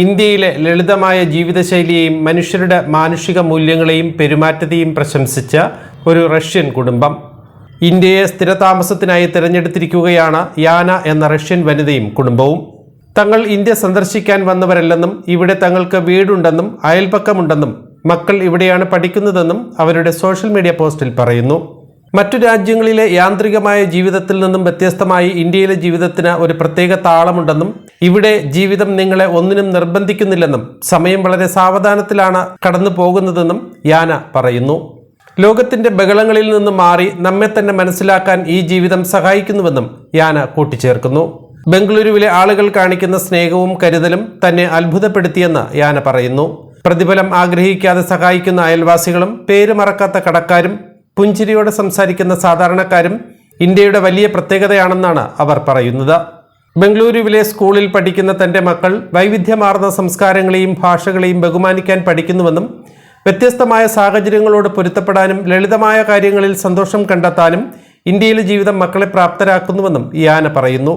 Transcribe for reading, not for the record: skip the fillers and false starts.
ഇന്ത്യയിലെ ലളിതമായ ജീവിതശൈലിയെയും മനുഷ്യരുടെ മാനുഷിക മൂല്യങ്ങളെയും പെരുമാറ്റത്തെയും പ്രശംസിച്ച ഒരു റഷ്യൻ കുടുംബം. ഇന്ത്യയെ സ്ഥിരതാമസത്തിനായി തിരഞ്ഞെടുത്തിരിക്കുകയാണ് യാന എന്ന റഷ്യൻ വനിതയും കുടുംബവും. തങ്ങൾ ഇന്ത്യ സന്ദർശിക്കാൻ വന്നവരല്ലെന്നും ഇവിടെ തങ്ങൾക്ക് വീടുണ്ടെന്നും അയൽപക്കമുണ്ടെന്നും മക്കൾ ഇവിടെയാണ് പഠിക്കുന്നതെന്നും അവരുടെ സോഷ്യൽ മീഡിയ പോസ്റ്റിൽ പറയുന്നു. മറ്റു രാജ്യങ്ങളിലെ യാന്ത്രികമായ ജീവിതത്തിൽ നിന്നും വ്യത്യസ്തമായി ഇന്ത്യയിലെ ജീവിതത്തിന് ഒരു പ്രത്യേക താളമുണ്ടെന്നും ഇവിടെ ജീവിതം നിങ്ങളെ ഒന്നിനും നിർബന്ധിക്കുന്നില്ലെന്നും സമയം വളരെ സാവധാനത്തിലാണ് കടന്നു പോകുന്നതെന്നും യാന പറയുന്നു. ലോകത്തിന്റെ ബഹളങ്ങളിൽ നിന്നും മാറി നമ്മെ തന്നെ മനസ്സിലാക്കാൻ ഈ ജീവിതം സഹായിക്കുന്നുവെന്നും യാന കൂട്ടിച്ചേർക്കുന്നു. ബംഗളൂരുവിലെ ആളുകൾ കാണിക്കുന്ന സ്നേഹവും കരുതലും തന്നെ അത്ഭുതപ്പെടുത്തിയെന്ന് യാന പറയുന്നു. പ്രതിഫലം ആഗ്രഹിക്കാതെ സഹായിക്കുന്ന അയൽവാസികളും പേര് മറക്കാത്ത കടക്കാരും പുഞ്ചിരിയോടെ സംസാരിക്കുന്ന സാധാരണക്കാരും ഇന്ത്യയുടെ വലിയ പ്രത്യേകതയാണെന്നാണ് അവർ പറയുന്നത്. ബംഗളൂരുവിലെ സ്കൂളിൽ പഠിക്കുന്ന തൻ്റെ മക്കൾ വൈവിധ്യമാർന്ന സംസ്കാരങ്ങളെയും ഭാഷകളെയും ബഹുമാനിക്കാൻ പഠിക്കുന്നുവെന്നും വ്യത്യസ്തമായ സാഹചര്യങ്ങളോട് പൊരുത്തപ്പെടാനും ലളിതമായ കാര്യങ്ങളിൽ സന്തോഷം കണ്ടെത്താനും ഇന്ത്യയിലെ ജീവിതം മക്കളെ പ്രാപ്തരാക്കുന്നുവെന്നും യാന പറയുന്നു.